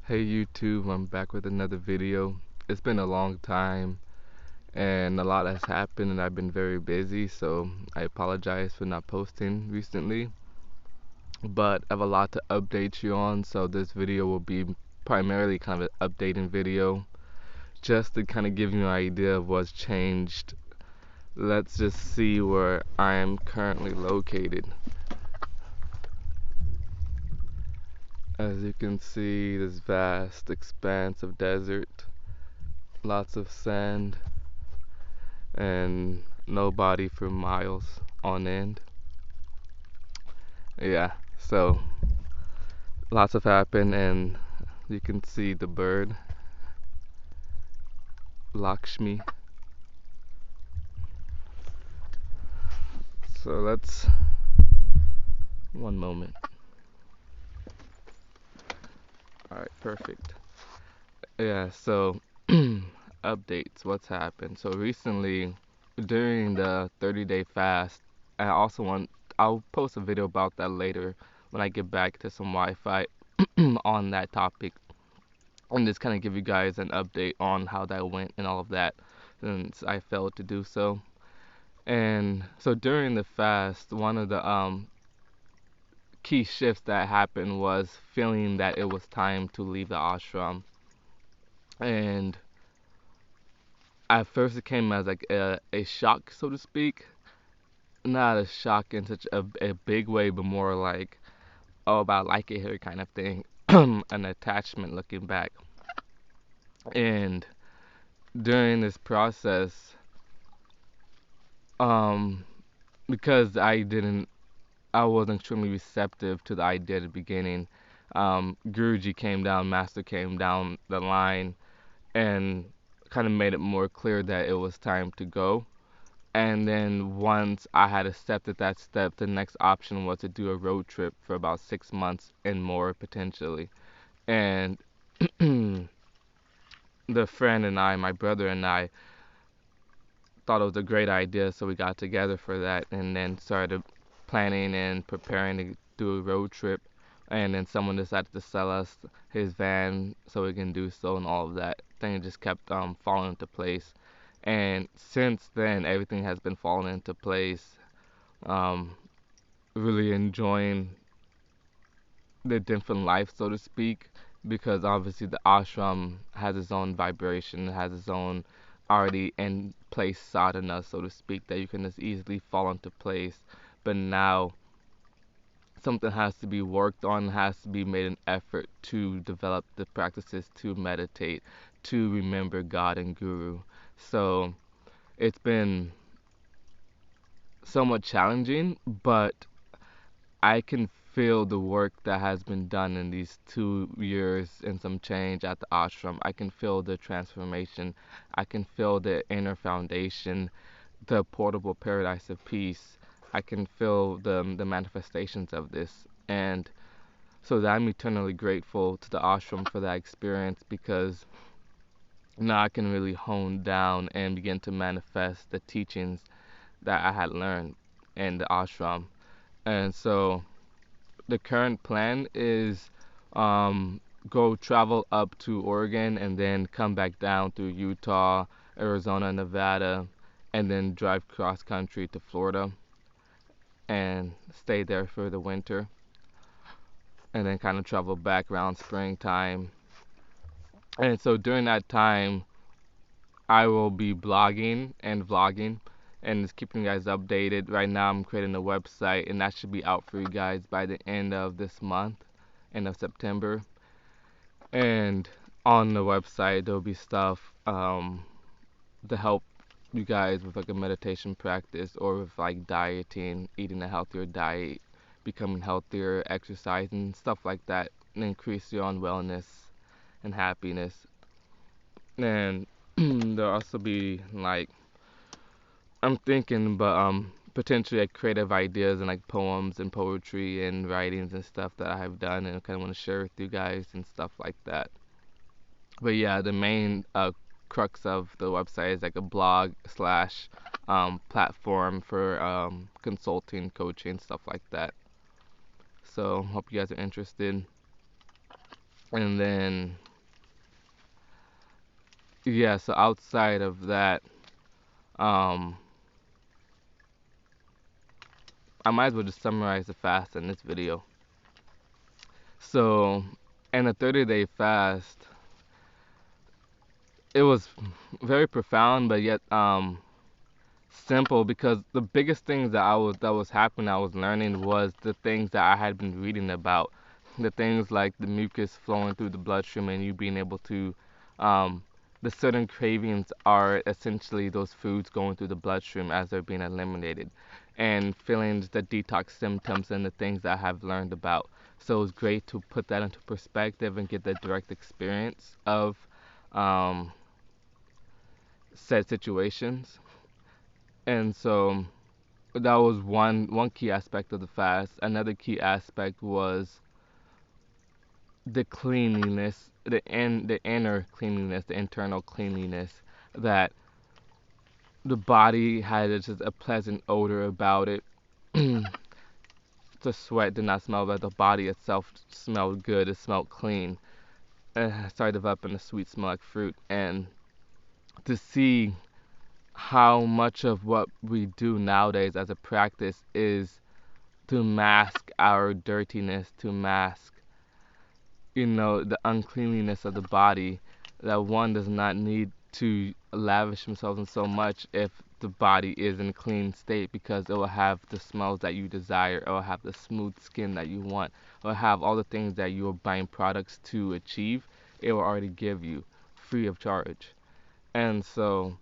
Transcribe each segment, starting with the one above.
Hey YouTube, I'm back with another video. It's been a long time and a lot has happened and I've been very busy, so I apologize for not posting recently. But I have a lot to update you on, so this video will be primarily kind of an updating video just to kind of give you an idea of what's changed. Let's just see where I am currently located. As you can see, this vast expanse of desert, lots of sand, and nobody for miles on end. Yeah, so lots have happened, and you can see the bird, Lakshmi. So let's, one moment. Alright, perfect. Yeah, so updates, what's happened. So recently, during the 30-day fast, I also want, I'll post a video about that later when I get back to some Wi-Fi on that topic, and just kind of give you guys an update on how that went and all of that, since I failed to do so. And so during the fast, one of the key shifts that happened was feeling that it was time to leave the ashram. And at first it came as like a shock, so to speak. Not a shock in such a big way, but more like, oh, but I like it here kind of thing. An attachment looking back. And during this process, um, because I wasn't extremely receptive to the idea at the beginning. Guruji came down, Master came down the line, and kind of made it more clear that it was time to go. And then once I had accepted that step, the next option was to do a road trip for about 6 months and more potentially. And the friend and I, my brother and I, thought it was a great idea, so we got together for that and then started planning and preparing to do a road trip. And then someone decided to sell us his van so we can do so and all of that. Thing just kept falling into place. And since then, everything has been falling into place. Um, really enjoying the different life, so to speak, because obviously the ashram has its own vibration, has its own already in place sadhana, so to speak, that you can just easily fall into place. But now something has to be worked on, has to be made an effort to develop the practices to meditate, to remember God and Guru. So it's been somewhat challenging, but I can feel the work that has been done in these 2 years and some change at the ashram. I can feel the transformation. I can feel the inner foundation, the portable paradise of peace. I can feel the manifestations of this. And so that I'm eternally grateful to the ashram for that experience, because now I can really hone down and begin to manifest the teachings that I had learned in the ashram. And so the current plan is go travel up to Oregon and then come back down through Utah, Arizona, Nevada, and then drive cross country to Florida and stay there for the winter, and then kind of travel back around springtime. And so during that time, I will be blogging and vlogging and just keeping you guys updated. Right now, I'm creating a website, and that should be out for you guys by the end of this month, end of September. And on the website, there'll be stuff to help you guys with like a meditation practice, or with like dieting, eating a healthier diet, becoming healthier, exercising, stuff like that, and increase your own wellness and happiness. And there'll also be like, I'm thinking, but potentially like creative ideas and like poems and poetry and writings and stuff that I have done and I kind of want to share with you guys and stuff like that. But yeah, the main crux of the website is like a blog slash platform for consulting, coaching, stuff like that. So hope you guys are interested. And then, yeah, so outside of that, um, I might as well just summarize the fast in this video. So, in a 30-day fast, it was very profound, but yet simple, because the biggest things that was happening, I was learning, was the things that I had been reading about, the things like the mucus flowing through the bloodstream and you being able to, um, the certain cravings are essentially those foods going through the bloodstream as they're being eliminated, and feeling the detox symptoms and the things that I have learned about. So it's great to put that into perspective and get the direct experience of um, said situations. And so that was one key aspect of the fast. Another key aspect was the cleanliness, the inner cleanliness, the internal cleanliness, that the body had just a pleasant odor about it. The sweat did not smell, but the body itself smelled good. It smelled clean. It started developing a sweet smell like fruit. And to see how much of what we do nowadays as a practice is to mask our dirtiness, to mask, the uncleanliness of the body, that one does not need to lavish themselves in so much if the body is in a clean state, because it will have the smells that you desire, it will have the smooth skin that you want, it will have all the things that you are buying products to achieve, it will already give you free of charge. And so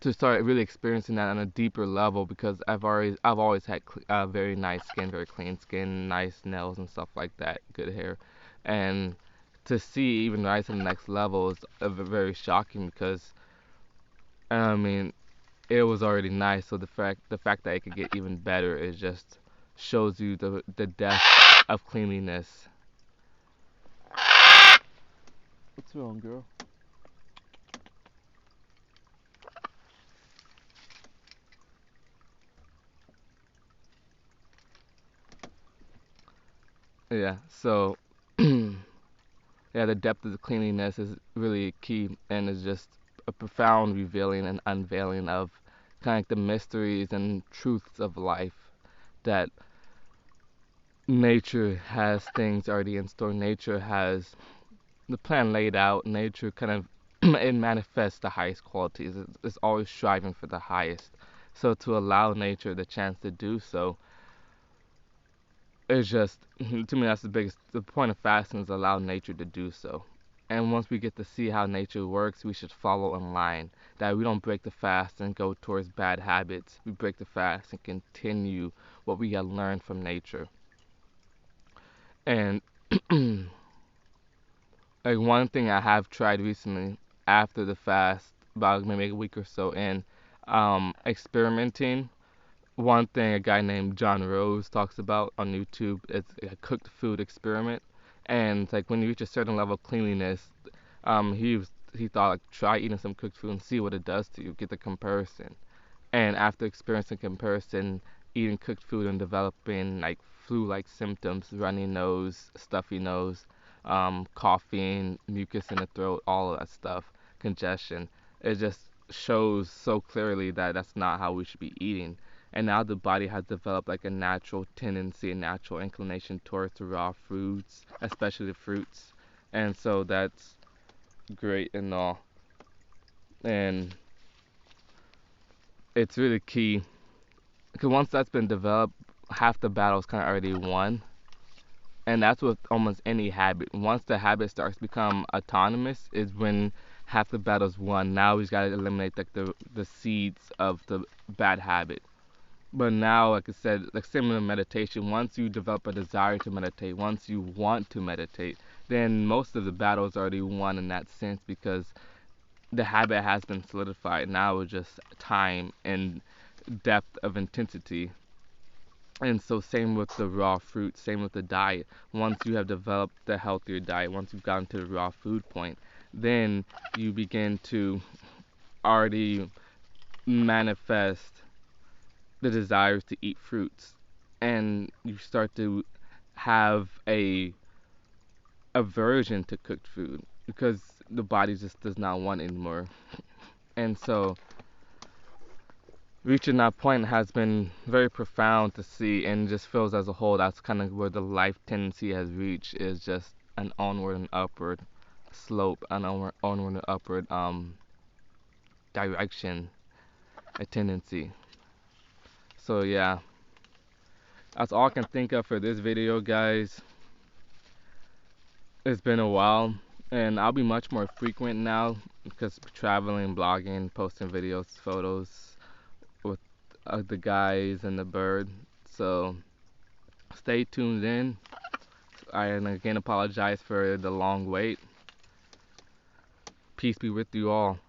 to start really experiencing that on a deeper level, because I've always had very nice skin, very clean skin, nice nails and stuff like that, good hair, and to see even rise to the next level is very shocking, because I mean it was already nice, so the fact that it could get even better is just shows you the depth of cleanliness. What's wrong, girl? Yeah, so yeah, the depth of the cleanliness is really key, and is just a profound revealing and unveiling of kind of like the mysteries and truths of life, that nature has things already in store. Nature has the plan laid out. Nature kind of it manifests the highest qualities. It's always striving for the highest. So to allow nature the chance to do so, it's just to me that's the point of fasting, is allow nature to do so. And once we get to see how nature works, we should follow in line. That we don't break the fast and go towards bad habits. We break the fast and continue what we have learned from nature. And like one thing I have tried recently after the fast, about maybe a week or so in, experimenting. One thing a guy named John Rose talks about on YouTube is a cooked food experiment. And it's like when you reach a certain level of cleanliness, he thought, like, try eating some cooked food and see what it does to you. Get the comparison. And after experiencing comparison, eating cooked food and developing like flu-like symptoms, runny nose, stuffy nose, coughing, mucus in the throat, all of that stuff, congestion, it just shows so clearly that that's not how we should be eating. And now the body has developed like a natural tendency, a natural inclination towards the raw foods, especially the fruits. And so that's great and all. And it's really key, because once that's been developed, half the battle's kind of already won. And that's with almost any habit. Once the habit starts to become autonomous, is when half the battle's won. Now we've got to eliminate like the seeds of the bad habit. But now, like I said, like similar to meditation, once you develop a desire to meditate, once you want to meditate, then most of the battle's already won in that sense, because the habit has been solidified. Now it's just time and depth of intensity. And so same with the raw fruit, same with the diet. Once you have developed the healthier diet, once you've gotten to the raw food point, then you begin to already manifest the desires to eat fruits. And you start to have a aversion to cooked food because the body just does not want it anymore. And so reaching that point has been very profound to see, and just feels as a whole that's kind of where the life tendency has reached, is just an onward and upward slope, an onward and upward direction, a tendency. So yeah, that's all I can think of for this video, guys. It's been a while, and I'll be much more frequent now because traveling, blogging, posting videos, photos with the guys and the bird. So stay tuned in. I again apologize for the long wait. Peace be with you all.